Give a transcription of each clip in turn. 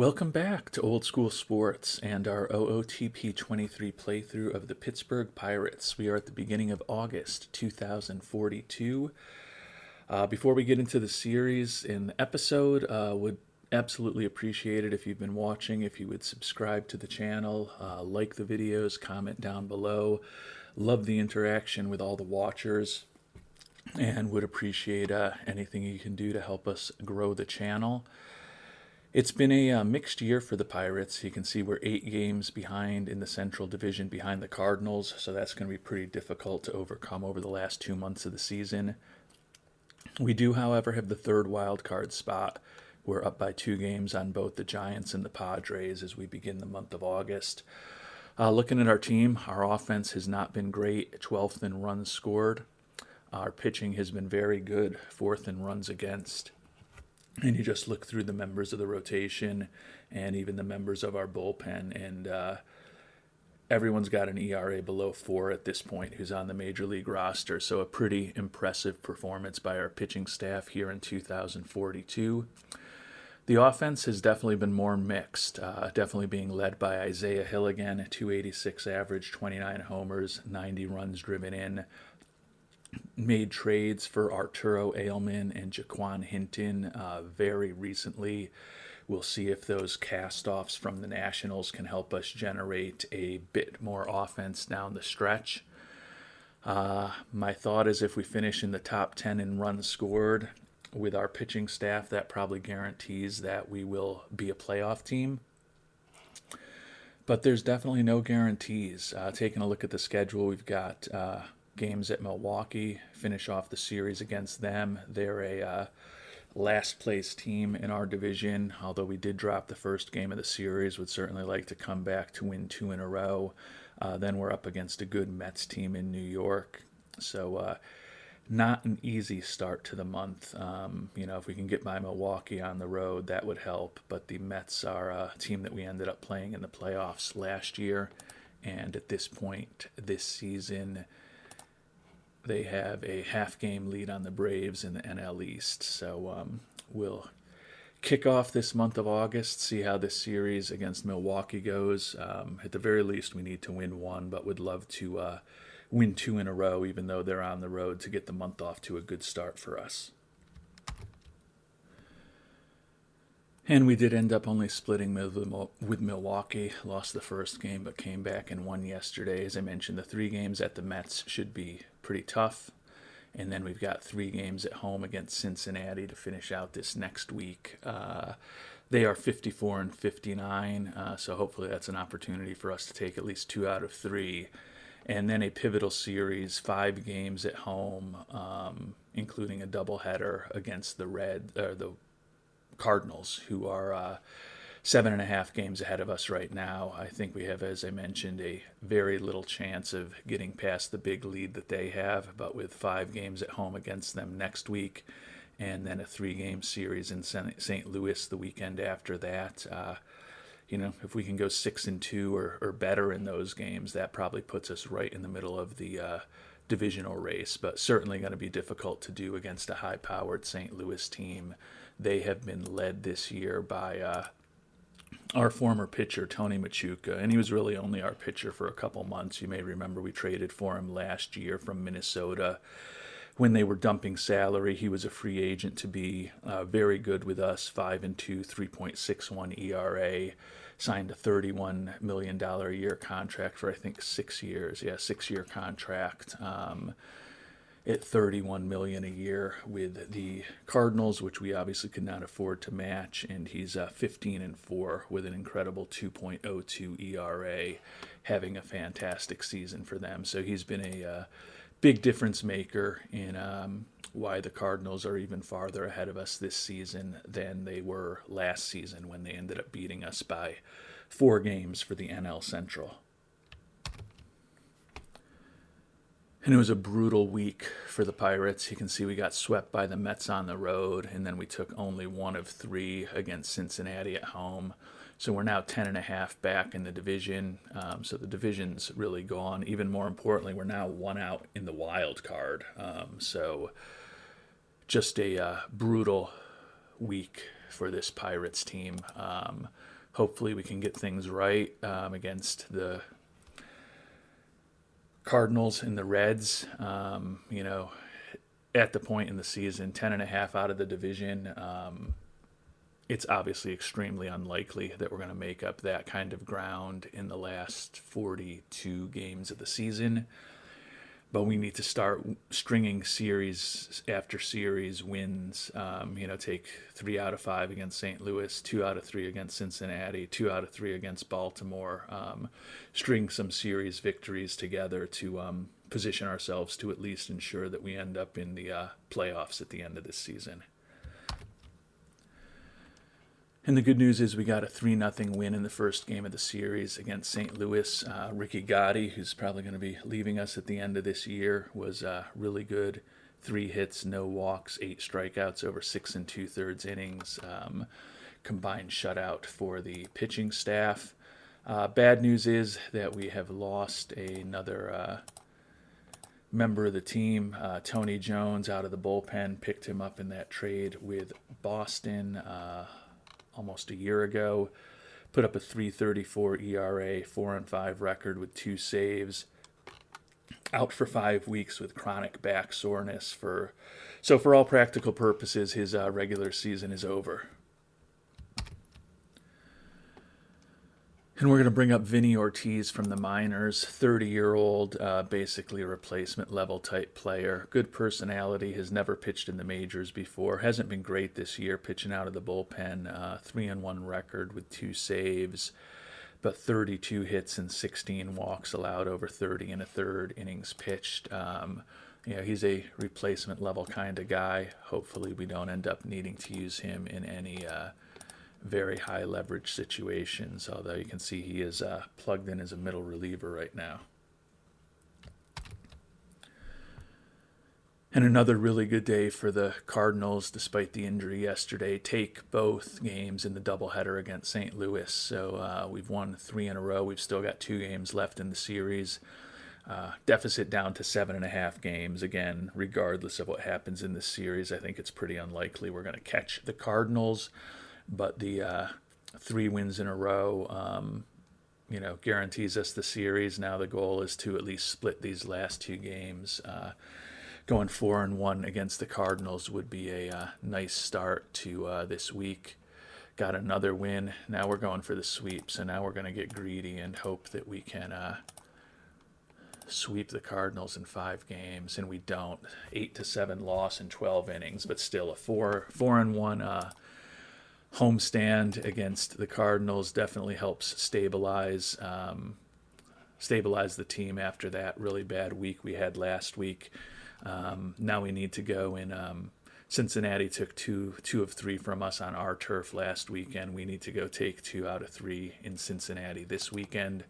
Welcome back to Old School Sports and our OOTP 23 playthrough of the Pittsburgh Pirates. We are at the beginning of August 2042. Before we get into the series in the episode, would absolutely appreciate it if you've been watching, if you would subscribe to the channel, like the videos, comment down below. Love the interaction with all the watchers and would appreciate anything you can do to help us grow the channel. It's been a mixed year for the Pirates. You can see we're 8 games behind in the Central Division behind the Cardinals, so that's going to be pretty difficult to overcome over the last 2 months of the season. We do, however, have the third wild card spot. We're up by 2 games on both the Giants and the Padres as we begin the month of August. Looking at our team, our offense has not been great, 12th in runs scored. Our pitching has been very good, 4th in runs against. And you just look through the members of the rotation and even the members of our bullpen, and everyone's got an ERA below 4 at this point who's on the Major League roster. So a pretty impressive performance by our pitching staff here in 2042. The offense has definitely been more mixed, definitely being led by Isaiah Hill again, 286 average, 29 homers, 90 runs driven in. Made trades for Arturo Ailman and Jaquan Hinton very recently. We'll see if those cast-offs from the Nationals can help us generate a bit more offense down the stretch. My thought is if we finish in the top 10 in runs scored with our pitching staff, that probably guarantees that we will be a playoff team. But there's definitely no guarantees. Taking a look at the schedule, we've got games at Milwaukee, finish off the series against them. They're a last place team in our division, although we did drop the first game of the series. Would certainly like to come back to win 2 in a row. Then we're up against a good Mets team in New York. So not an easy start to the month. If we can get by Milwaukee on the road, that would help. But the Mets are a team that we ended up playing in the playoffs last year. And at this point this season, they have a half-game lead on the Braves in the NL East. So we'll kick off this month of August, see how this series against Milwaukee goes. At the very least, we need to win 1, but would love to win 2 in a row, even though they're on the road, to get the month off to a good start for us. And we did end up only splitting with Milwaukee. Lost the first game, but came back and won yesterday. As I mentioned, the 3 games at the Mets should be pretty tough. And then we've got 3 games at home against Cincinnati to finish out this next week. They are 54 and 59, so hopefully that's an opportunity for us to take at least 2 out of 3. And then a pivotal series, 5 games at home, including a doubleheader against the Cardinals, who are 7.5 games ahead of us right now. I think we have, as I mentioned, a very little chance of getting past the big lead that they have, but with 5 games at home against them next week, and then a 3-game series in St. Louis the weekend after that. If we can go 6-2 or better in those games, that probably puts us right in the middle of the divisional race, but certainly going to be difficult to do against a high-powered St. Louis team. They have been led this year by our former pitcher, Tony Machuca, and he was really only our pitcher for a couple months. You may remember we traded for him last year from Minnesota. When they were dumping salary, he was a free agent to be very good with us, 5-2, 3.61 ERA, signed a $31 million a year contract for, I think, 6 years. Yeah, 6-year contract at $31 million a year with the Cardinals, which we obviously could not afford to match. And he's 15-4 with an incredible 2.02 ERA, having a fantastic season for them. So he's been a big difference maker in why the Cardinals are even farther ahead of us this season than they were last season, when they ended up beating us by 4 games for the NL Central. And it was a brutal week for the Pirates. You can see we got swept by the Mets on the road, and then we took only 1 of 3 against Cincinnati at home. So we're now 10.5 back in the division. So the division's really gone. Even more importantly, we're now 1 out in the wild card. So just a brutal week for this Pirates team. Hopefully we can get things right against the Cardinals and the Reds. At the point in the season, 10.5 out of the division, it's obviously extremely unlikely that we're going to make up that kind of ground in the last 42 games of the season. But we need to start stringing series after series wins. Take 3 out of 5 against St. Louis, 2 out of 3 against Cincinnati, 2 out of 3 against Baltimore. String some series victories together to position ourselves to at least ensure that we end up in the playoffs at the end of this season. And the good news is we got a 3-0 win in the first game of the series against St. Louis. Ricky Gotti, who's probably going to be leaving us at the end of this year, was really good. 3 hits, no walks, 8 strikeouts over 6 2/3 innings. Combined shutout for the pitching staff. Bad news is that we have lost another member of the team, Tony Jones, out of the bullpen. Picked him up in that trade with Boston almost a year ago. Put up a 3.34 ERA, 4-5 record with 2 saves. Out for 5 weeks with chronic back soreness. So for all practical purposes, his regular season is over. And we're going to bring up Vinny Ortiz from the minors, 30-year-old, basically a replacement level type player. Good personality, has never pitched in the majors before. Hasn't been great this year, pitching out of the bullpen. 3-1 record with 2 saves, but 32 hits and 16 walks allowed over 30 1/3 innings pitched. He's a replacement level kind of guy. Hopefully we don't end up needing to use him in any very high leverage situations, although you can see he is plugged in as a middle reliever right now. And another really good day for the Cardinals, despite the injury yesterday. Take both games in the doubleheader against St. Louis. So we've won 3 in a row. We've still got 2 games left in the series. Deficit down to 7.5 games. Again, regardless of what happens in this series, I think it's pretty unlikely we're going to catch the Cardinals. But the 3 wins in a row, guarantees us the series. Now the goal is to at least split these last 2 games. Going 4-1 against the Cardinals would be a nice start to this week. Got another win. Now we're going for the sweep. So now we're going to get greedy and hope that we can sweep the Cardinals in 5 games, and we don't. 8-7 loss in 12 innings, but still a 4-1 homestand against the Cardinals definitely helps stabilize the team after that really bad week we had last week. Now we need to go in. Cincinnati took 2 of 3 from us on our turf last weekend. We need to go take 2 out of 3 in Cincinnati this weekend.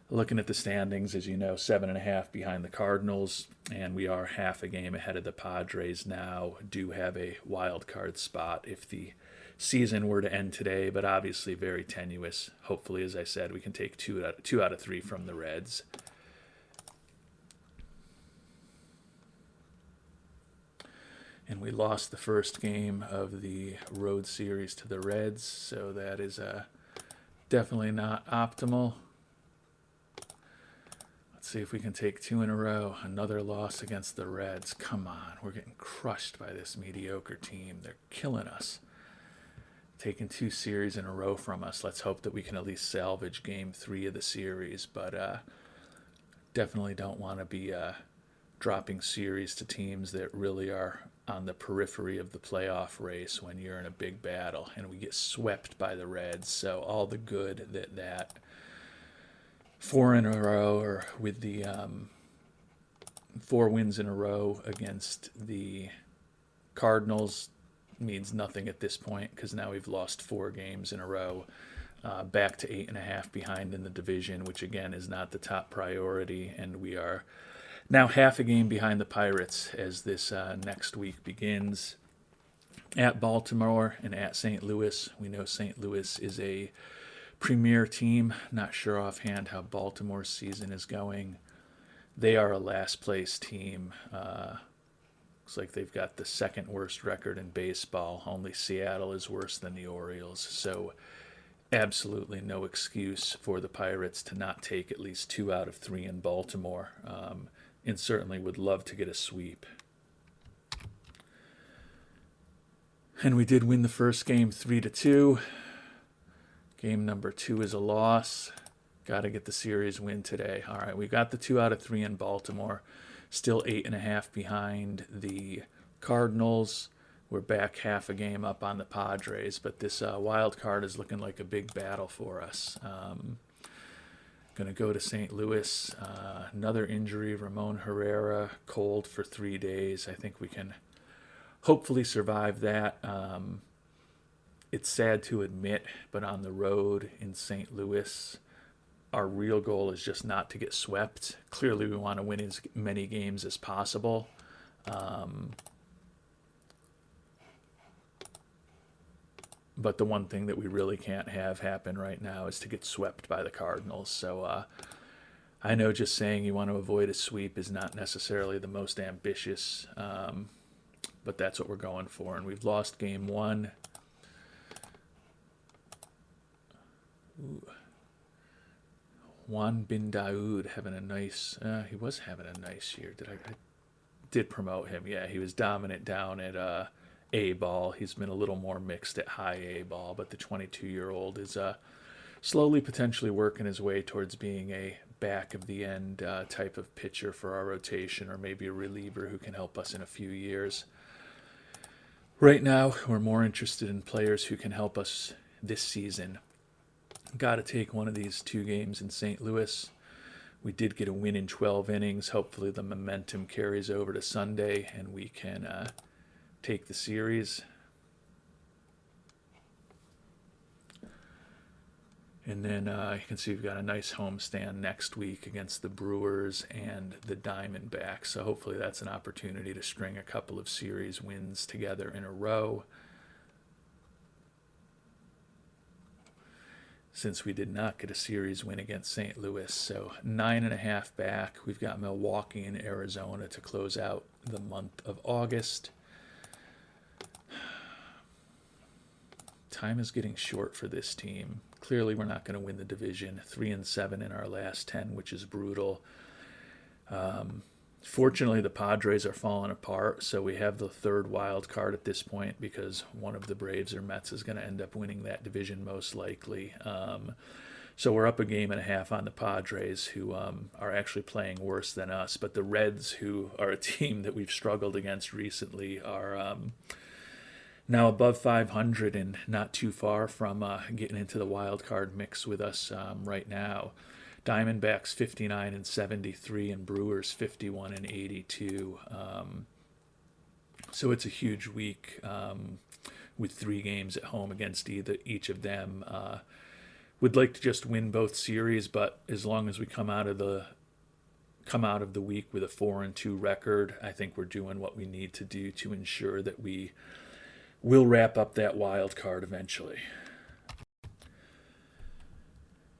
Looking at the standings, as you know, 7.5 behind the Cardinals, and we are half a game ahead of the Padres now. Do have a wild card spot if the season were to end today, but obviously very tenuous. Hopefully, as I said, we can take 2 out of 3 from the Reds. And we lost the first game of the road series to the Reds, so that is definitely not optimal. Let's see if we can take 2 in a row. Another loss against the Reds. Come on, we're getting crushed by this mediocre team. They're killing us. Taking 2 series in a row from us. Let's hope that we can at least salvage game 3 of the series, but definitely don't want to be dropping series to teams that really are on the periphery of the playoff race when you're in a big battle, and we get swept by the Reds. So all the good that 4 in a row, or with the 4 wins in a row against the Cardinals, means nothing at this point, because now we've lost 4 games in a row, back to 8.5 behind in the division, which again is not the top priority, and we are now half a game behind the Pirates as this next week begins. At Baltimore and at St. Louis. We know St. Louis is a premier team. Not sure offhand how Baltimore's season is going. They are a last place team, Looks like they've got the second worst record in baseball. Only Seattle is worse than the Orioles. So absolutely no excuse for the Pirates to not take at least 2 out of 3 in Baltimore, and certainly would love to get a sweep. And we did win the first game 3-2. Game number 2 is a loss. Got to get the series win today. All right, we got the 2 out of 3 in Baltimore. Still 8.5 behind the Cardinals. We're back half a game up on the Padres, but this wild card is looking like a big battle for us. Going to go to St. Louis. Another injury, Ramon Herrera, cold for 3 days. I think we can hopefully survive that. It's sad to admit, but on the road in St. Louis, our real goal is just not to get swept. Clearly, we want to win as many games as possible. But the one thing that we really can't have happen right now is to get swept by the Cardinals. So I know just saying you want to avoid a sweep is not necessarily the most ambitious, but that's what we're going for. And we've lost game 1. Ooh. Juan Bin Daoud having a nice, he was having a nice year. I did promote him. Yeah, he was dominant down at A ball. He's been a little more mixed at high A ball, but the 22-year-old is slowly potentially working his way towards being a back of the end type of pitcher for our rotation, or maybe a reliever who can help us in a few years. Right now, we're more interested in players who can help us this season. Got to take one of these 2 games in St. Louis. We did get a win in 12 innings. Hopefully the momentum carries over to Sunday and we can take the series. And then you can see we've got a nice homestand next week against the Brewers and the Diamondbacks. So hopefully that's an opportunity to string a couple of series wins together in a row. Since we did not get a series win against St. Louis. So 9.5 back. We've got Milwaukee and Arizona to close out the month of August. Time is getting short for this team. Clearly we're not going to win the division. 3-7 in our last 10, which is brutal. Fortunately, the Padres are falling apart, so we have the 3rd wild card at this point because one of the Braves or Mets is going to end up winning that division most likely. So we're up a game and a half on the Padres, who are actually playing worse than us. But the Reds, who are a team that we've struggled against recently, are now above 500 and not too far from getting into the wild card mix with us right now. Diamondbacks 59-73 and Brewers 51-82. So it's a huge week with 3 games at home against each of them. Would like to just win both series, but as long as we come out of the week with a 4-2 record, I think we're doing what we need to do to ensure that we will wrap up that wild card eventually.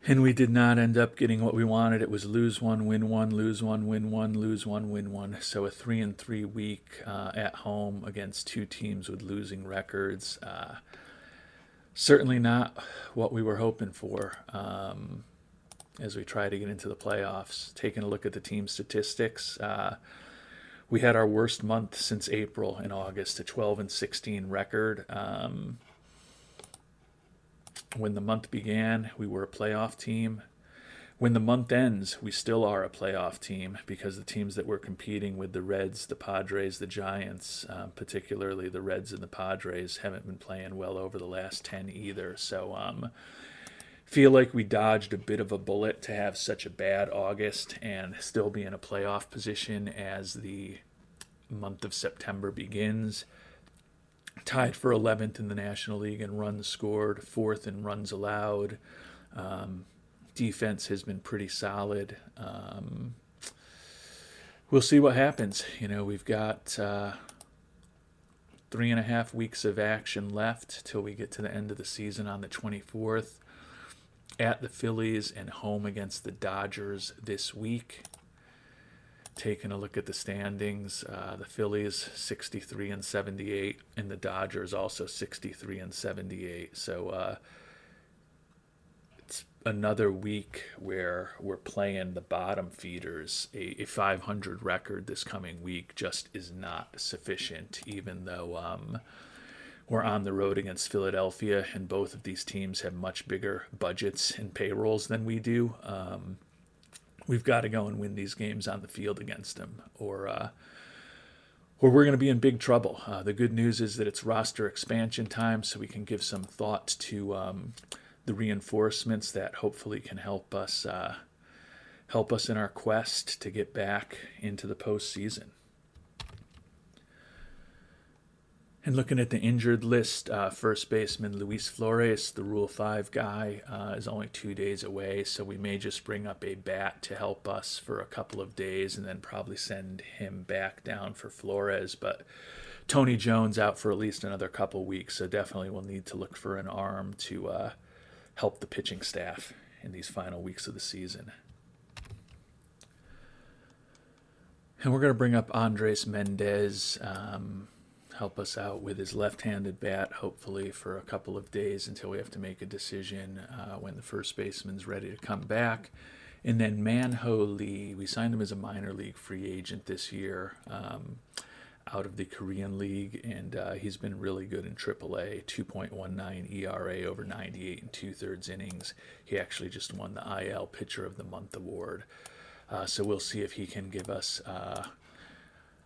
And we did not end up getting what we wanted. It was lose 1, win 1, lose 1, win 1, lose 1, win 1. So a 3-3 week at home against 2 teams with losing records. Certainly not what we were hoping for as we try to get into the playoffs. Taking a look at the team statistics, we had our worst month since April in August, a 12-16 record. When the month began, we were a playoff team. When the month ends, we still are a playoff team because the teams that we're competing with, the Reds, the Padres, the Giants, particularly the Reds and the Padres, haven't been playing well over the last 10 either. So feel like we dodged a bit of a bullet to have such a bad August and still be in a playoff position as the month of September begins. Tied for 11th in the National League in runs scored, 4th in runs allowed. Defense has been pretty solid. We'll see what happens. We've got 3.5 weeks of action left till we get to the end of the season on the 24th. At the Phillies and home against the Dodgers this week. taking a look at the standings, the Phillies 63 and 78, and the Dodgers also 63 and 78. So it's another week where we're playing the bottom feeders. A 500 record this coming week just is not sufficient, even though we're on the road against Philadelphia, and both of these teams have much bigger budgets and payrolls than we do. We've got to go and win these games on the field against them, or we're going to be in big trouble. The good news is that it's roster expansion time, so we can give some thought to the reinforcements that hopefully can help us in our quest to get back into the postseason. And looking at the injured list, first baseman Luis Flores, the Rule 5 guy, is only 2 days away, so we may just bring up a bat to help us for a couple of days and then probably send him back down for Flores. But Tony Jones out for at least another couple weeks, so definitely we'll need to look for an arm to help the pitching staff in these final weeks of the season. And we're going to bring up Andres Mendez, help us out with his left-handed bat, hopefully for a couple of days until we have to make a decision when the first baseman's ready to come back. And then Manho Lee, we signed him as a minor league free agent this year out of the Korean League, and he's been really good in AAA, 2.19 ERA over 98 and 2/3 innings. He actually just won the IL Pitcher of the Month award. So we'll see if he can give us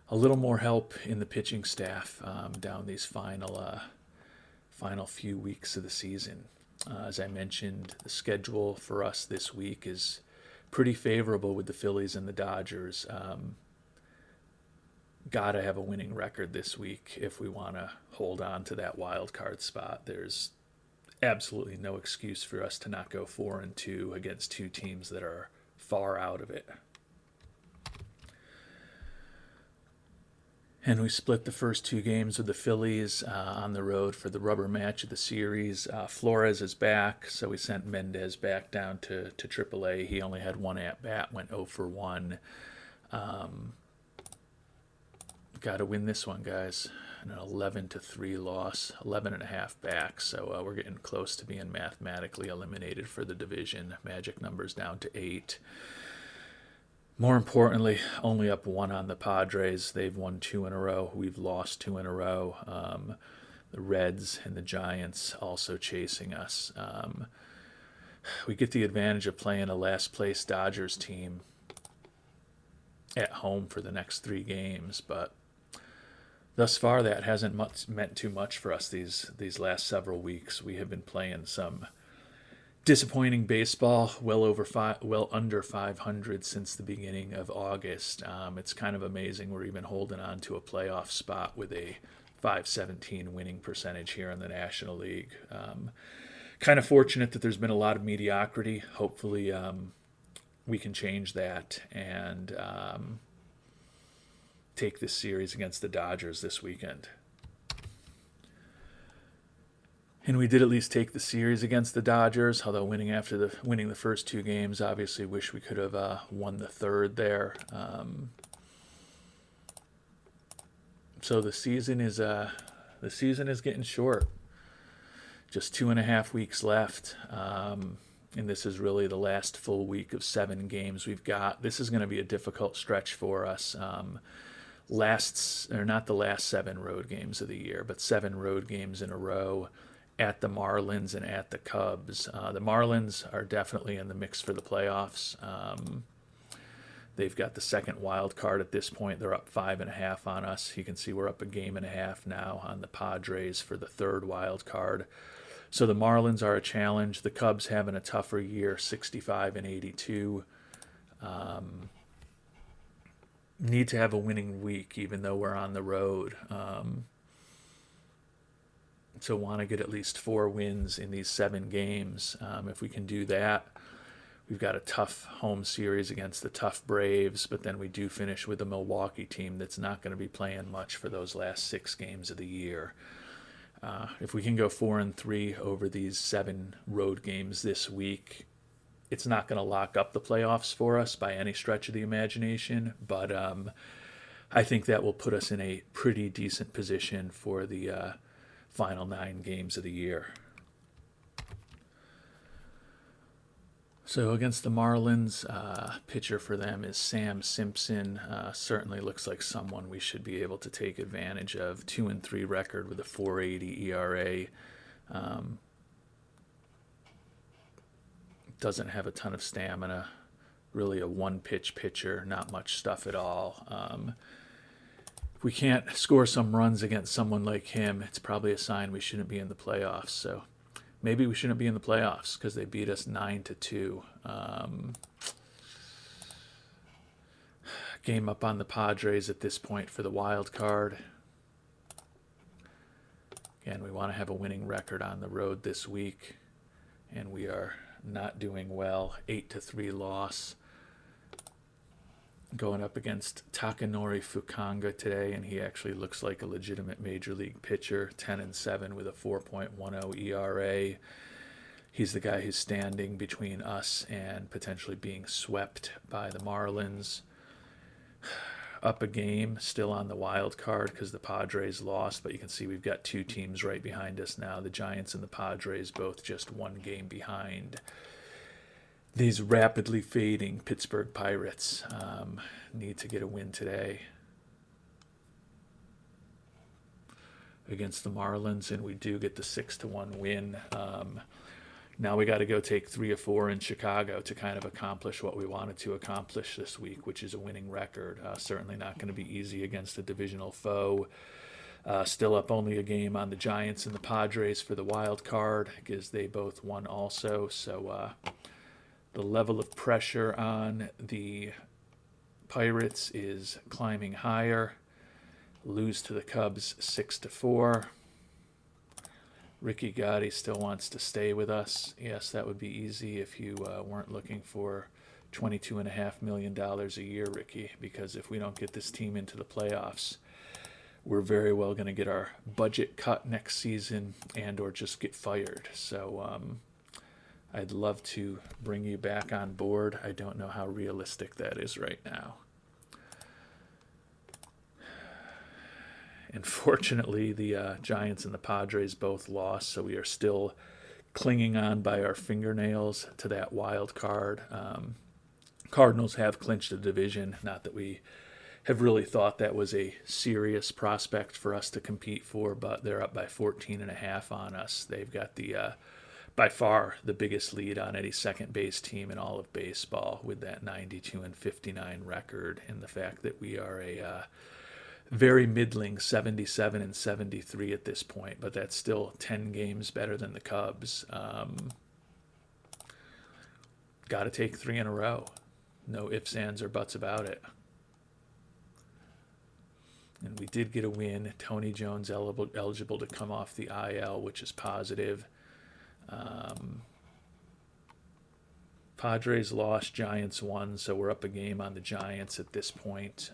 a little more help in the pitching staff down these final few weeks of the season. As I mentioned, the schedule for us this week is pretty favorable with the Phillies and the Dodgers. Gotta have a winning record this week if we want to hold on to that wild card spot. There's absolutely no excuse for us to not go 4-2 against two teams that are far out of it. And we split the first two games with the Phillies on the road for the rubber match of the series. Flores is back, so we sent Mendez back down to AAA. He only had one at-bat, went 0 for 1. Got to win this one, guys. An 11-3 loss, 11.5 back, so we're getting close to being mathematically eliminated for the division. Magic numbers down to 8. More importantly, only up 1 on the Padres. They've won 2 in a row. We've lost 2 in a row. The Reds and the Giants also chasing us. We get the advantage of playing a last-place Dodgers team at home for the next 3 games, but thus far that hasn't meant too much for us these last several weeks. We have been playing some disappointing baseball, well under 500 since the beginning of August. It's kind of amazing we're even holding on to a playoff spot with a .517 winning percentage here in the National League. Kind of fortunate that there's been a lot of mediocrity. Hopefully we can change that and take this series against the Dodgers this weekend. And we did at least take the series against the Dodgers, although winning the first 2 games, obviously wish we could have won the third there. So the season is getting short. Just 2.5 weeks left, and this is really the last full week of 7 games we've got. This is going to be a difficult stretch for us. Not the last 7 road games of the year, but 7 road games in a row at the Marlins and at the Cubs. The Marlins are definitely in the mix for the playoffs. They've got the second wild card at this point. They're up 5.5 on us. You can see we're up 1.5 games now on the Padres for the third wild card. So the Marlins are a challenge. The Cubs having a tougher year, 65 and 82. Need to have a winning week, even though we're on the road. So want to get at least 4 wins in these 7 games. If we can do that, we've got a tough home series against the tough Braves, but then we do finish with a Milwaukee team that's not going to be playing much for those last 6 games of the year. If we can go 4-3 over these 7 road games this week, it's not going to lock up the playoffs for us by any stretch of the imagination, but I think that will put us in a pretty decent position for the final 9 games of the year. So against the Marlins, pitcher for them is Sam Simpson. Certainly looks like someone we should be able to take advantage of. 2-3 record with a 4.80 ERA. Doesn't have a ton of stamina. Really a one-pitch pitcher, not much stuff at all. If we can't score some runs against someone like him, it's probably a sign we shouldn't be in the playoffs. So maybe we shouldn't be in the playoffs because they beat us 9-2. Game up on the Padres at this point for the wild card. Again, we want to have a winning record on the road this week, and we are not doing well. 8-3 loss. Going up against Takanori Fukanga today, and he actually looks like a legitimate major league pitcher. 10-7 with a 4.10 ERA. He's the guy who's standing between us and potentially being swept by the Marlins. Up a game, still on the wild card because the Padres lost, but you can see we've got 2 teams right behind us now. The Giants and the Padres both just 1 game behind these rapidly fading Pittsburgh Pirates. Need to get a win today against the Marlins, and we do get the 6-1 win. Now we got to go take 3 or 4 in Chicago to kind of accomplish what we wanted to accomplish this week, which is a winning record. Certainly not going to be easy against a divisional foe. Still up only a game on the Giants and the Padres for the wild card because they both won also. So the level of pressure on the Pirates is climbing higher. Lose to the Cubs 6-4. Ricky Gotti still wants to stay with us. Yes, that would be easy if you weren't looking for $22.5 million a year, Ricky, because if we don't get this team into the playoffs, we're very well going to get our budget cut next season and or just get fired. So I'd love to bring you back on board. I don't know how realistic that is right now. Unfortunately, the Giants and the Padres both lost, so we are still clinging on by our fingernails to that wild card. Cardinals have clinched the division. Not that we have really thought that was a serious prospect for us to compete for, but they're up by 14.5 on us. They've got the by far the biggest lead on any second base team in all of baseball with that 92-59 record, and the fact that we are a very middling 77-73 at this point, but that's still 10 games better than the Cubs. Got to take 3 in a row. No ifs, ands, or buts about it. And we did get a win. Tony Jones eligible to come off the IL, which is positive. Padres lost, Giants won, so we're up a game on the Giants at this point.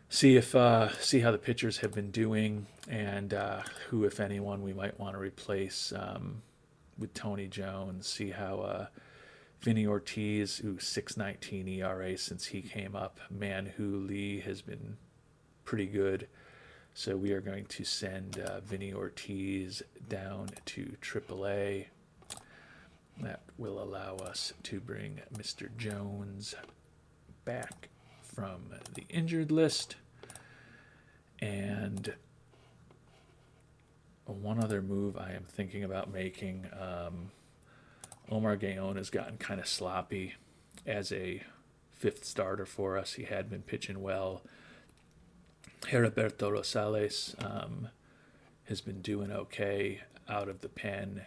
See how the pitchers have been doing, and who, if anyone, we might want to replace with Tony Jones. See how Vinny Ortiz, who's 6.19 ERA since he came up. Man-Hu Lee has been pretty good. So we are going to send Vinny Ortiz down to AAA. That will allow us to bring Mr. Jones back from the injured list. And one other move I am thinking about making. Omar Gaon has gotten kind of sloppy as a 5th starter for us. He had been pitching well. Heriberto Rosales has been doing okay out of the pen.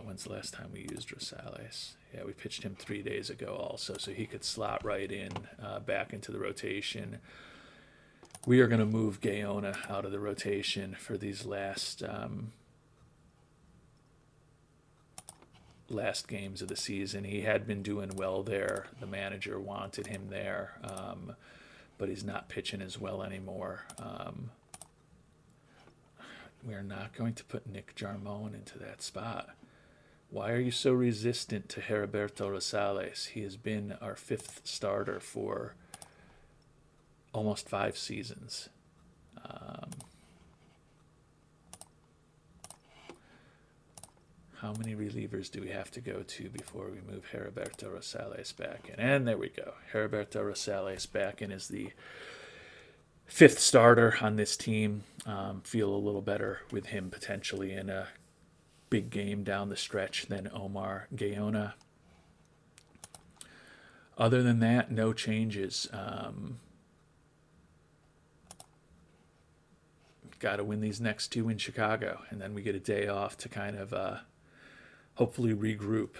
When's the last time we used Rosales? Yeah, we pitched him 3 days ago also, so he could slot right in back into the rotation. We are going to move Gaona out of the rotation for these last games of the season. He had been doing well there. The manager wanted him there, but he's not pitching as well anymore. We are not going to put Nick Jarmone into that spot. Why are you so resistant to Heriberto Rosales? He has been our 5th starter for almost 5 seasons. How many relievers do we have to go to before we move Heriberto Rosales back in? And there we go. Heriberto Rosales back in as the 5th starter on this team. Feel a little better with him potentially in a big game down the stretch than Omar Gaona. Other than that, no changes. Got to win these next 2 in Chicago, and then we get a day off to kind of hopefully regroup.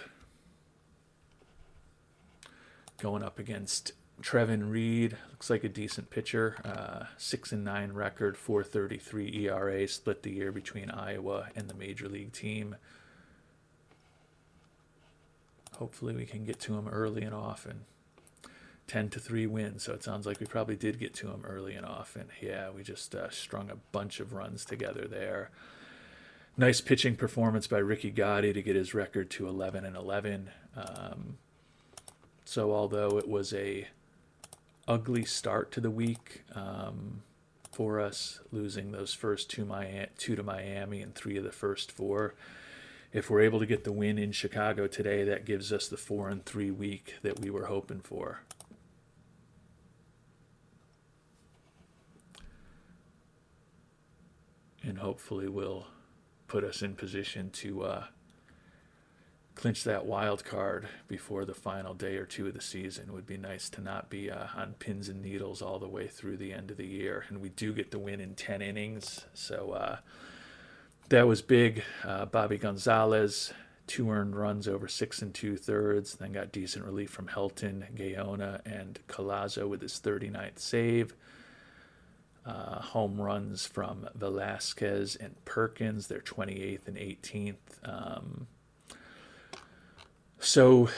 Going up against Trevin Reed, looks like a decent pitcher. 6-9 record, 4.33 ERA, split the year between Iowa and the major league team. Hopefully we can get to him early and often. 10-3 win, so it sounds like we probably did get to him early and often. Yeah, we just strung a bunch of runs together there. Nice pitching performance by Ricky Gotti to get his record to 11-11. So although it was a ugly start to the week for us, losing those first 2 to Miami and 3 of the first 4, if we're able to get the win in Chicago today, that gives us the 4-3 week that we were hoping for. And hopefully will put us in position to clinch that wild card before the final day or 2 of the season. It would be nice to not be on pins and needles all the way through the end of the year. And we do get the win in 10 innings. So that was big. Bobby Gonzalez, 2 earned runs over 6 2/3. Then got decent relief from Helton, Gaona, and Collazo with his 39th save. Home runs from Velasquez and Perkins, their 28th and 18th. So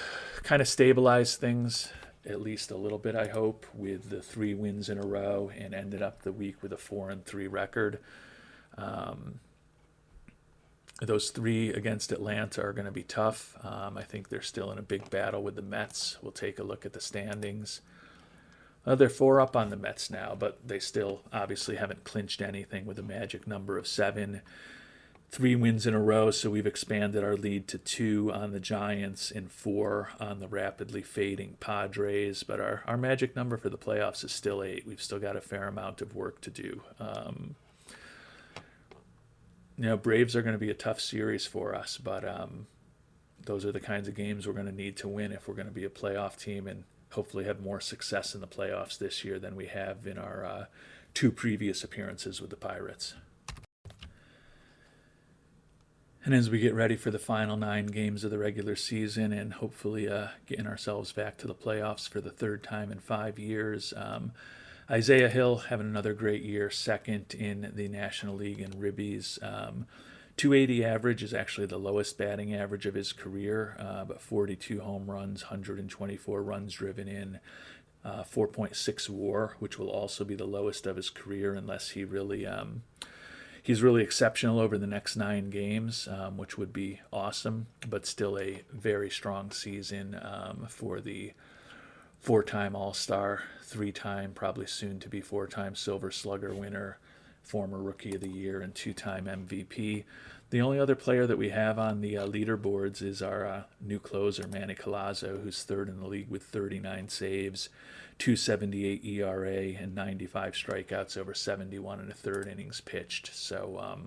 kind of stabilized things, at least a little bit, I hope, with the 3 wins in a row, and ended up the week with a 4-3 record. Those 3 against Atlanta are going to be tough. I think they're still in a big battle with the Mets. We'll take a look at the standings. They're 4 up on the Mets now, but they still obviously haven't clinched anything with a magic number of 7. 3 wins in a row, so we've expanded our lead to 2 on the Giants and 4 on the rapidly fading Padres. But our magic number for the playoffs is still 8. We've still got a fair amount of work to do. Braves are going to be a tough series for us, but those are the kinds of games we're going to need to win if we're going to be a playoff team and hopefully have more success in the playoffs this year than we have in our 2 previous appearances with the Pirates. And as we get ready for the final 9 games of the regular season and hopefully getting ourselves back to the playoffs for the 3rd time in 5 years, Isaiah Hill having another great year, 2nd in the National League in ribbies. 280 average is actually the lowest batting average of his career, but 42 home runs, 124 runs driven in, 4.6 WAR, which will also be the lowest of his career unless he really he's really exceptional over the next 9 games, which would be awesome, but still a very strong season for the 4-time All-Star, 3-time, probably soon to be 4-time Silver Slugger winner, former Rookie of the Year, and 2-time MVP. The only other player that we have on the leaderboards is our new closer, Manny Collazo, who's 3rd in the league with 39 saves, 2.78 ERA, and 95 strikeouts over 71 1/3 innings pitched. So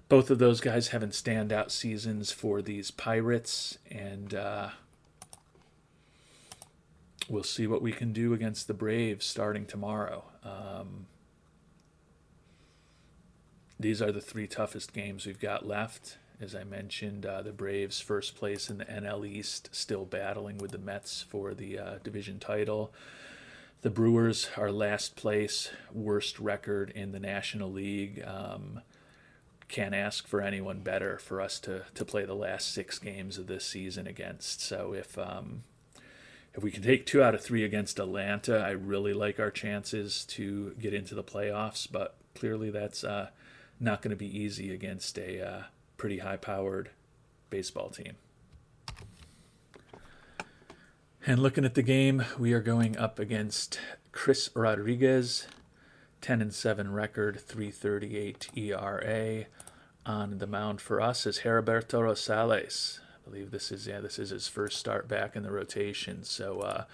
both of those guys having standout seasons for these Pirates, and we'll see what we can do against the Braves starting tomorrow. These are the 3 toughest games we've got left. As I mentioned, the Braves first place in the NL East, still battling with the Mets for the division title. The Brewers are last place, worst record in the National League. Can't ask for anyone better for us to play the last 6 games of this season against. So if we can take 2 out of 3 against Atlanta, I really like our chances to get into the playoffs, but clearly that's not going to be easy against a pretty high-powered baseball team. And looking at the game, we are going up against Chris Rodriguez, 10-7 record, 3.38 ERA. On the mound for us is Heriberto Rosales. I believe this is his first start back in the rotation. So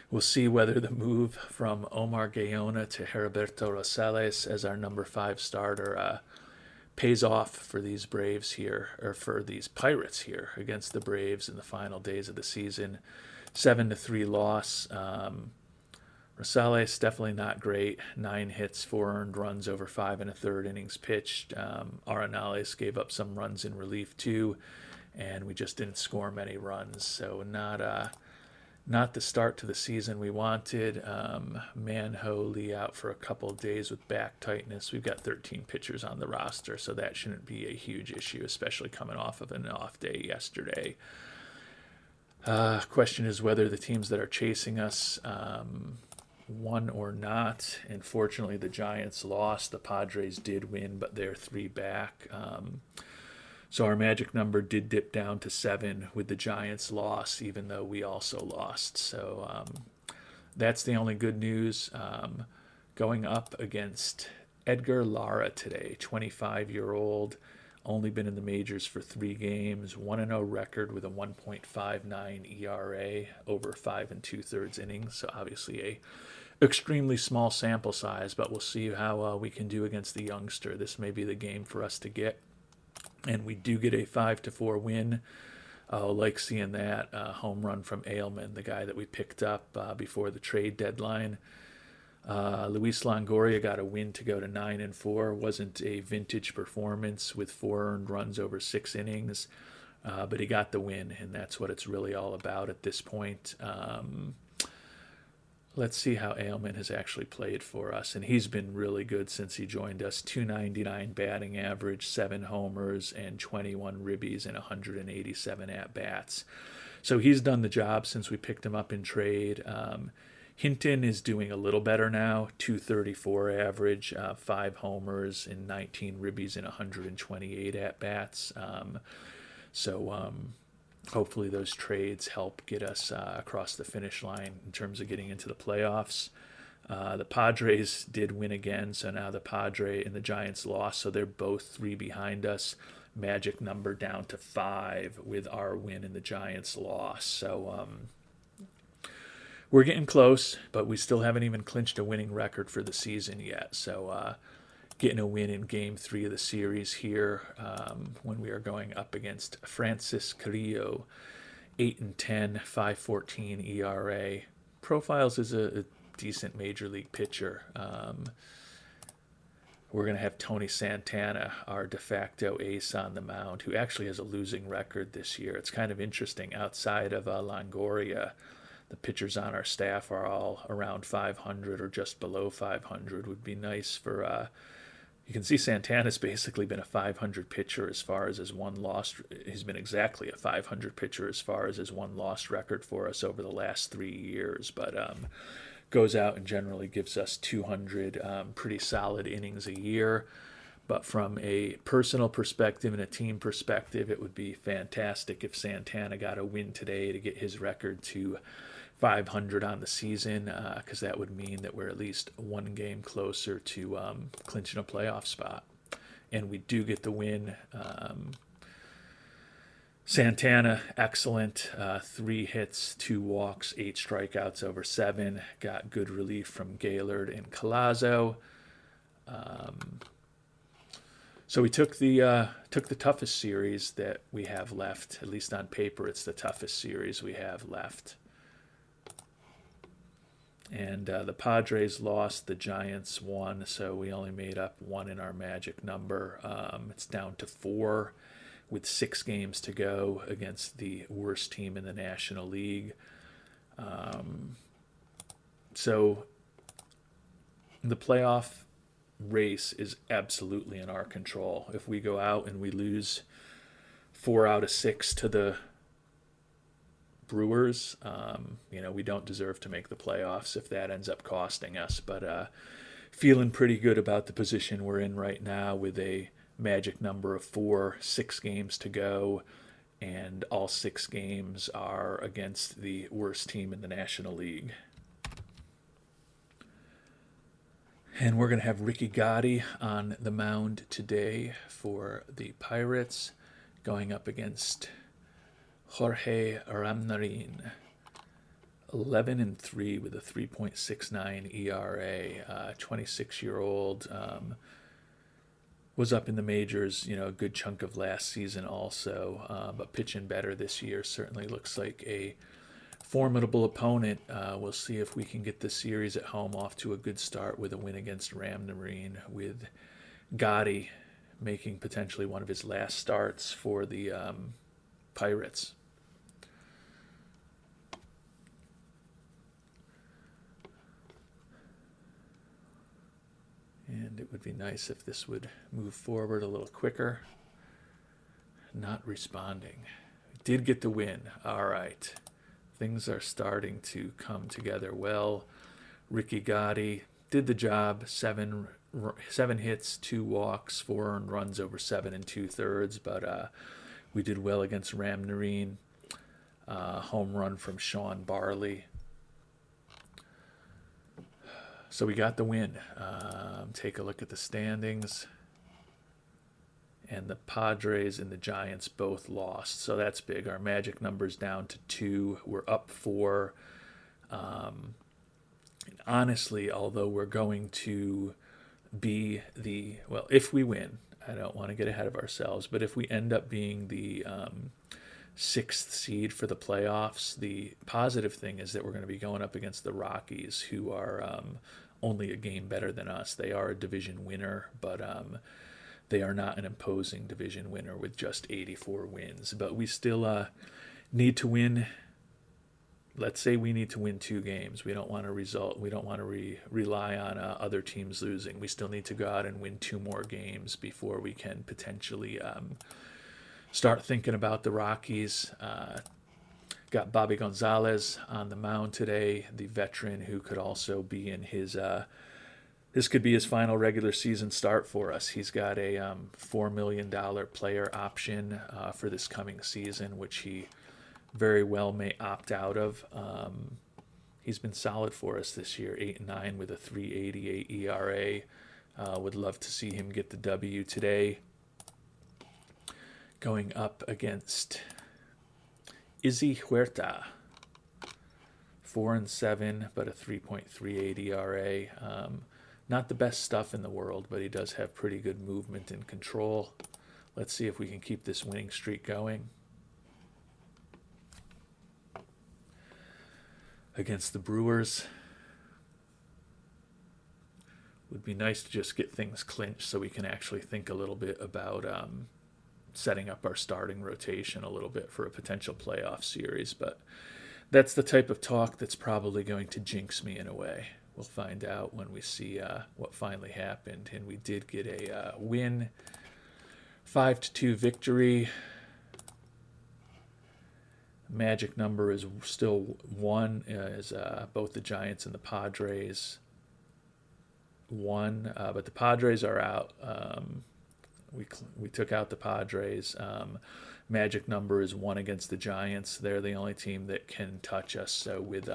we'll see whether the move from Omar Gaona to Heriberto Rosales as our number 5 starter pays off for these Braves here, or for these Pirates here against the Braves in the final days of the season. 7-3 loss. Rosales definitely not great. 9 hits, 4 earned runs over 5 1/3 innings pitched. Arenales gave up some runs in relief too, and we just didn't score many runs. So not the start to the season we wanted. Manho Lee out for a couple of days with back tightness. We've got 13 pitchers on the roster, so that shouldn't be a huge issue, especially coming off of an off day yesterday. Question is whether the teams that are chasing us won or not. Unfortunately, the Giants lost. The Padres did win, but they're 3 back. So our magic number did dip down to 7 with the Giants loss, even though we also lost. So that's the only good news. Going up against Edgar Lara today, 25-year-old. Only been in the majors for 3 games, 1-0 record with a 1.59 ERA over 5 2/3 innings. So obviously a extremely small sample size, but we'll see how we can do against the youngster. This may be the game for us to get. And we do get a 5-4 win. Like seeing that home run from Ailman, the guy that we picked up before the trade deadline. Luis Longoria got a win to go to 9-4. Wasn't a vintage performance with 4 earned runs over 6 innings, but he got the win, and that's what it's really all about at this point. Let's see how Ailman has actually played for us, and he's been really good since he joined us. 299 batting average, 7 homers, and 21 ribbies in 187 at-bats. So he's done the job since we picked him up in trade. Hinton is doing a little better now, 234 average, 5 homers and 19 ribbies in 128 at-bats. So hopefully those trades help get us across the finish line in terms of getting into the playoffs. The Padres did win again, so now the Padre and the Giants lost, so they're both 3 behind us. Magic number down to 5 with our win and the Giants loss. So we're getting close, but we still haven't even clinched a winning record for the season yet. So getting a win in Game 3 of the series here when we are going up against Francis Carrillo, 8-10, 5.14 ERA. Profiles as a decent major league pitcher. We're going to have Tony Santana, our de facto ace on the mound, who actually has a losing record this year. It's kind of interesting. Outside of Longoria, the pitchers on our staff are all around 500 or just below 500. Would be nice for... you can see Santana's basically been a 500 pitcher as far as his one lost. He's been exactly a 500 pitcher as far as his one lost record for us over the last 3 years. But goes out and generally gives us 200 pretty solid innings a year. But from a personal perspective and a team perspective, it would be fantastic if Santana got a win today to get his record to 500 on the season, because that would mean that we're at least one game closer to clinching a playoff spot. And we do get the win. Santana, excellent. 3 hits, 2 walks, 8 strikeouts over 7. Got good relief from Gaylord and Collazo. So we took the toughest series that we have left. At least on paper, it's the toughest series we have left. And the Padres lost, the Giants won, so we only made up 1 in our magic number. It's down to 4 with 6 games to go against the worst team in the National League. So the playoff race is absolutely in our control. If we go out and we lose 4 out of 6 to the Brewers, we don't deserve to make the playoffs if that ends up costing us. But feeling pretty good about the position we're in right now with a magic number of 4, 6 games to go, and all 6 games are against the worst team in the National League. And we're going to have Ricky Gotti on the mound today for the Pirates, going up against Jorge Ramnarin. 11-3 with a 3.69 ERA. 26-year-old, was up in the majors, a good chunk of last season also, but pitching better this year. Certainly looks like a formidable opponent. We'll see if we can get the series at home off to a good start with a win against Ramnarin, with Gotti making potentially one of his last starts for the Pirates. And it would be nice if this would move forward a little quicker. Not responding. Did get the win. All right. Things are starting to come together well. Ricky Gotti did the job. 7 hits, 2 walks, 4 earned runs over 7 2/3. But we did well against Ramnarin. Home run from Sean Barley. So we got the win. Take a look at the standings. And the Padres and the Giants both lost. So that's big. Our magic number's down to 2. We're up 4. And honestly, although we're going to be if we win, I don't want to get ahead of ourselves, but if we end up being the 6th seed for the playoffs, the positive thing is that we're going to be going up against the Rockies, who are only a game better than us. They are a division winner, but they are not an imposing division winner with just 84 wins. But we still need to win. Let's say we need to win 2 games. We don't want to rely on other teams losing. We still need to go out and win 2 more games before we can potentially start thinking about the Rockies. Got Bobby Gonzalez on the mound today, the veteran who could also be in his this could be his final regular season start for us. He's got a $4 million player option for this coming season, which he very well may opt out of. He's been solid for us this year, 8-9 with a 3.88 ERA. Would love to see him get the W today. Going up against Izzy Huerta, 4-7, but a 3.38 ERA. Not the best stuff in the world, but he does have pretty good movement and control. Let's see if we can keep this winning streak going. Against the Brewers. Would be nice to just get things clinched so we can actually think a little bit about setting up our starting rotation a little bit for a potential playoff series. But that's the type of talk that's probably going to jinx me in a way. We'll find out when we see what finally happened. And we did get a win. 5-2 victory. Magic number is still 1, as both the Giants and the Padres won. But the Padres are out. We took out the Padres. Magic number is 1 against the Giants. They're the only team that can touch us. So with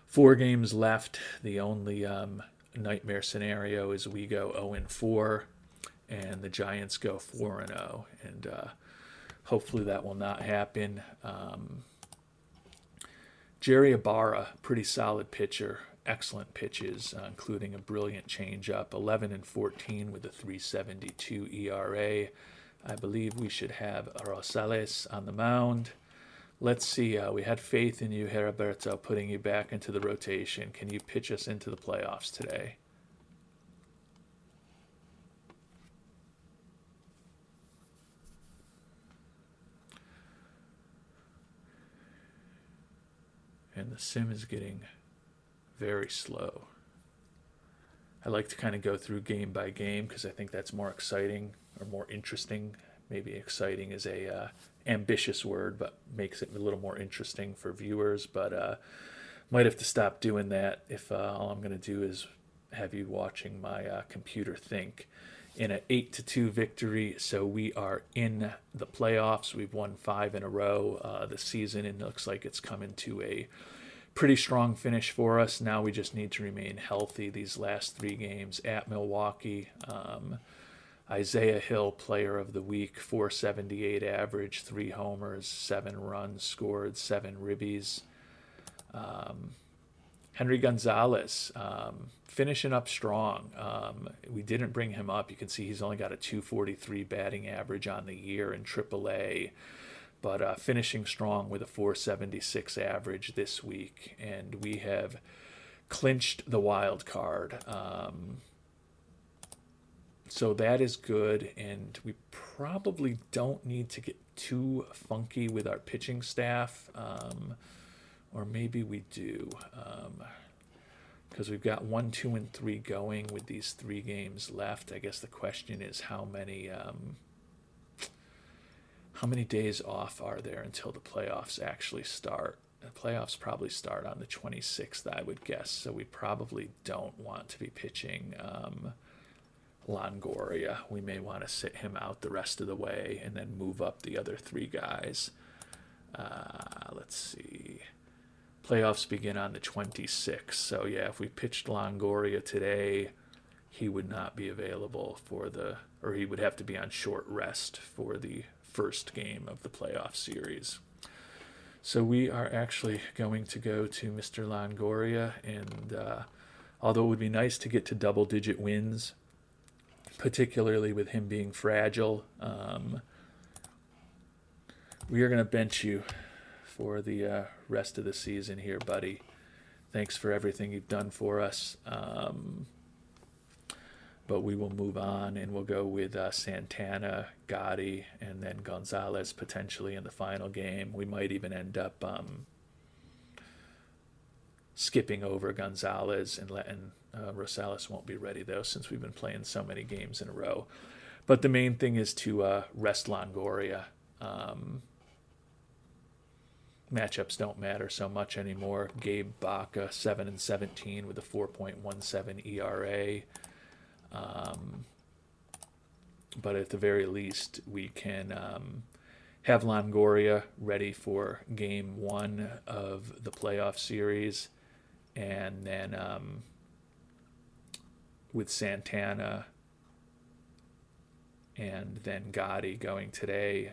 4 games left, the only nightmare scenario is we go 0-4 and the Giants go 4-0. And hopefully that will not happen. Jerry Ibarra, pretty solid pitcher. Excellent pitches, including a brilliant changeup. 11-14 with a 3.72 ERA. I believe we should have Rosales on the mound. Let's see. We had faith in you, Heriberto, putting you back into the rotation. Can you pitch us into the playoffs today? And the sim is getting very slow. I like to kind of go through game by game because I think that's more exciting or more interesting. Maybe exciting is a ambitious word, but makes it a little more interesting for viewers. But might have to stop doing that if all I'm going to do is have you watching my computer think. In an 8-2 victory, so we are in the playoffs. We've won 5 in a row this season, and it looks like it's coming to a pretty strong finish for us. Now we just need to remain healthy these last 3 games at Milwaukee. Isaiah Hill, player of the week, 478 average, 3 homers, 7 runs scored, 7 ribbies. Henry Gonzalez, finishing up strong. We didn't bring him up. You can see he's only got a 243 batting average on the year in AAA, but finishing strong with a 476 average this week. And we have clinched the wild card. So that is good, and we probably don't need to get too funky with our pitching staff. Or maybe we do, because we've got 1, 2, and 3 going with these 3 games left. I guess the question is how many days off are there until the playoffs actually start? The playoffs probably start on the 26th, I would guess. So we probably don't want to be pitching Longoria. We may want to sit him out the rest of the way and then move up the other 3 guys. Let's see. Playoffs begin on the 26th. So, yeah, if we pitched Longoria today, he would not be available or he would have to be on short rest for the first game of the playoff series. So we are actually going to go to Mr. Longoria, and although it would be nice to get to double-digit wins, particularly with him being fragile, we are going to bench you for the rest of the season here, buddy. Thanks for everything you've done for us. But we will move on, and we'll go with Santana, Gotti, and then Gonzalez potentially in the final game. We might even end up skipping over Gonzalez and letting Rosales won't be ready, though, since we've been playing so many games in a row. But the main thing is to rest Longoria. Matchups don't matter so much anymore. Gabe Baca, 7-17 with a 4.17 ERA. But at the very least, we can have Longoria ready for game 1 of the playoff series. And then with Santana and then Gotti going today,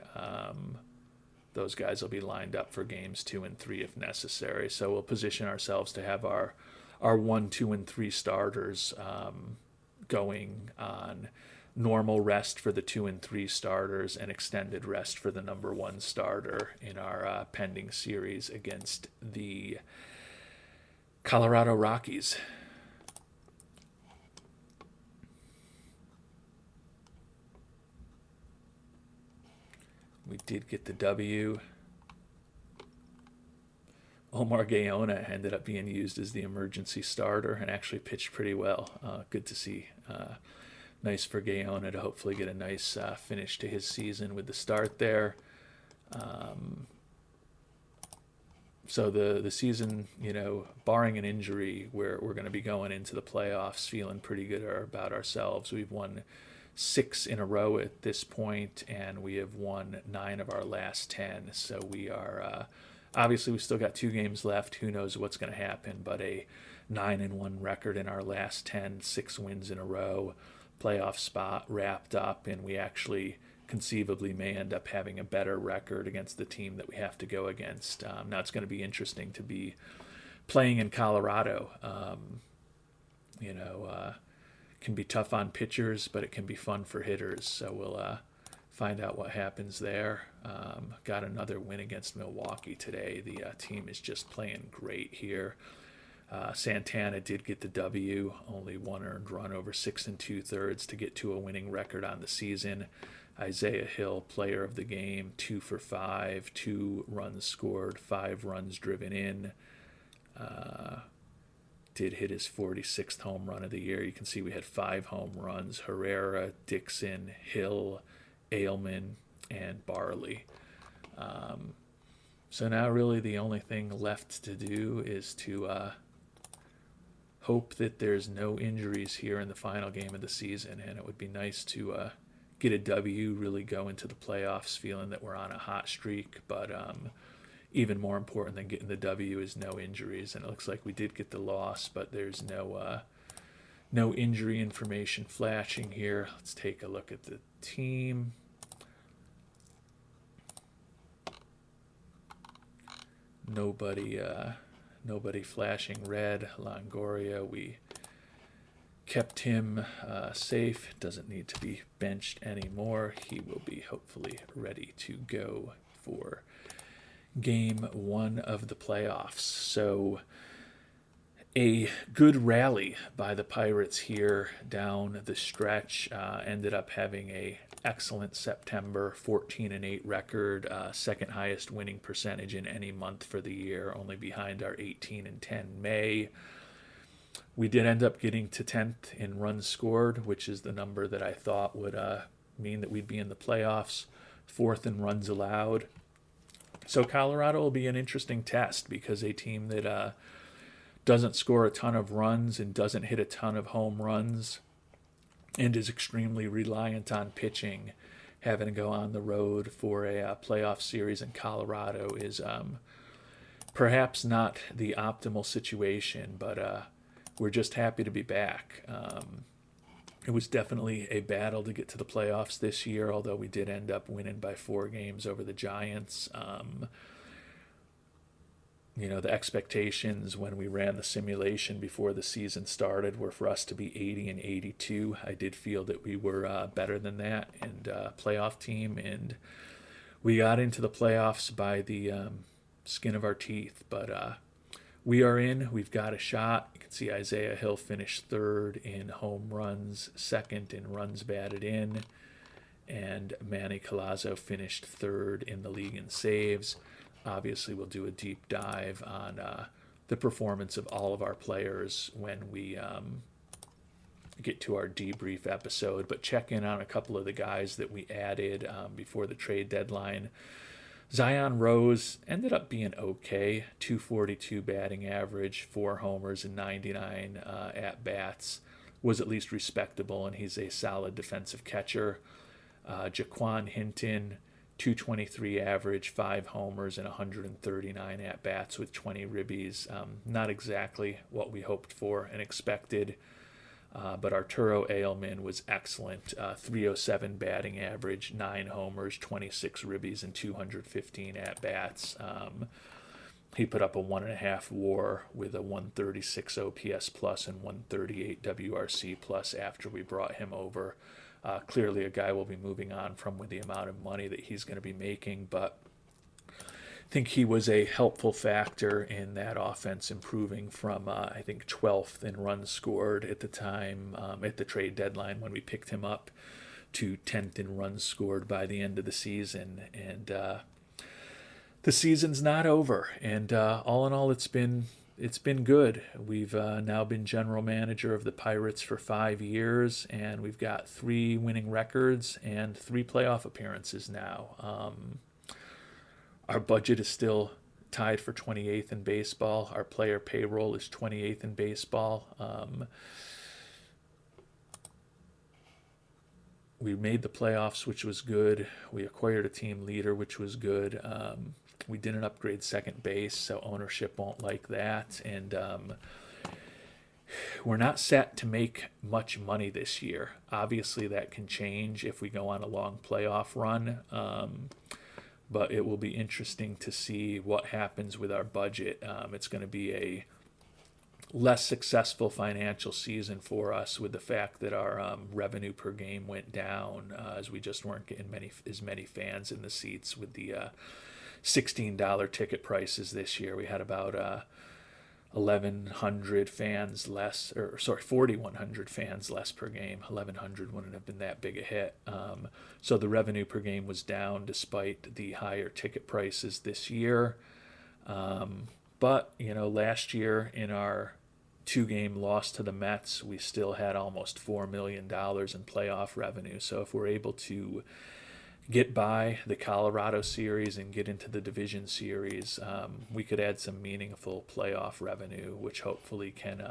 those guys will be lined up for games 2 and 3 if necessary. So we'll position ourselves to have our 1, 2, and 3 starters going on normal rest for the 2 and 3 starters and extended rest for the number 1 starter in our pending series against the Colorado Rockies. We did get the W. Omar Gaona ended up being used as the emergency starter and actually pitched pretty well. Good to see. Nice for Gaona to hopefully get a nice finish to his season with the start there. So the season, barring an injury, we're going to be going into the playoffs feeling pretty good about ourselves. We've won 6 in a row at this point, and we have won 9 of our last 10. So we are obviously, we still got 2 games left. Who knows what's going to happen? But a 9-1 record in our last 10, 6 wins in a row, playoff spot wrapped up, and we actually conceivably may end up having a better record against the team that we have to go against. Now it's going to be interesting to be playing in Colorado. Can be tough on pitchers, but it can be fun for hitters. So we'll find out what happens there. Got another win against Milwaukee today. The team is just playing great here. Santana did get the W, only 1 earned run over 6 2/3 to get to a winning record on the season. Isaiah Hill, player of the game, 2 for 5, 2 runs scored, 5 runs driven in. Did hit his 46th home run of the year. You can see we had 5 home runs: Herrera, Dixon, Hill, Ailman, and Barley. So now really the only thing left to do is to hope that there's no injuries here in the final game of the season, and it would be nice to get a W, really go into the playoffs feeling that we're on a hot streak. But even more important than getting the W is no injuries, and it looks like we did get the loss, but there's no injury information flashing here. Let's take a look at the team. Nobody flashing red. Longoria, we kept him safe. Doesn't need to be benched anymore. He will be hopefully ready to go for game 1 of the playoffs. So a good rally by the Pirates here down the stretch. Ended up having a excellent September, 14-8 record, second highest winning percentage in any month for the year, only behind our 18-10 May. We did end up getting to 10th in runs scored, which is the number that I thought would mean that we'd be in the playoffs, 4th in runs allowed. So Colorado will be an interesting test, because a team that doesn't score a ton of runs and doesn't hit a ton of home runs and is extremely reliant on pitching, having to go on the road for a playoff series in Colorado is perhaps not the optimal situation, but we're just happy to be back. It was definitely a battle to get to the playoffs this year, although we did end up winning by 4 games over the Giants. The expectations when we ran the simulation before the season started were for us to be 80-82. I did feel that we were better than that and playoff team, and we got into the playoffs by the skin of our teeth. But we are in. We've got a shot. You can see Isaiah Hill finished 3rd in home runs, 2nd in runs batted in, and Manny Collazo finished 3rd in the league in saves. Obviously, we'll do a deep dive on the performance of all of our players when we get to our debrief episode. But check in on a couple of the guys that we added before the trade deadline. Zion Rose ended up being okay, 242 batting average, 4 homers and 99 at-bats. Was at least respectable, and he's a solid defensive catcher. Jaquan Hinton, 223 average, 5 homers and 139 at-bats with 20 ribbies. Not exactly what we hoped for and expected, but Arturo Ailman was excellent. 307 batting average, 9 homers, 26 ribbies, and 215 at-bats. He put up a 1.5 WAR with a 136 OPS plus and 138 WRC plus after we brought him over. Clearly a guy we'll be moving on from with the amount of money that he's going to be making, but I think he was a helpful factor in that offense improving from, I think, 12th in runs scored at the time, at the trade deadline when we picked him up, to 10th in runs scored by the end of the season. And the season's not over, and all in all, it's been good. We've now been general manager of the Pirates for 5 years, and we've got 3 winning records and 3 playoff appearances now. Our budget is still tied for 28th in baseball. Our player payroll is 28th in baseball. We made the playoffs, which was good. We acquired a team leader, which was good. We didn't upgrade second base, so ownership won't like that. And we're not set to make much money this year. Obviously, that can change if we go on a long playoff run. But it will be interesting to see what happens with our budget. It's going to be a less successful financial season for us with the fact that our revenue per game went down as we just weren't getting as many fans in the seats with the $16 ticket prices this year. We had about 1,100 fans less, 4,100 fans less per game. 1,100 wouldn't have been that big a hit. So the revenue per game was down despite the higher ticket prices this year. But, last year in our 2-game loss to the Mets, we still had almost $4 million in playoff revenue. So if we're able to get by the Colorado series and get into the division series, we could add some meaningful playoff revenue, which hopefully can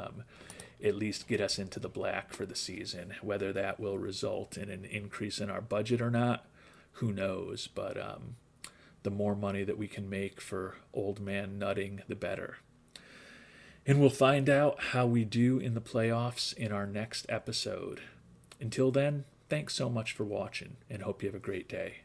at least get us into the black for the season. Whether that will result in an increase in our budget or not, who knows? But the more money that we can make for old man nutting, the better. And we'll find out how we do in the playoffs in our next episode. Until then, thanks so much for watching and hope you have a great day.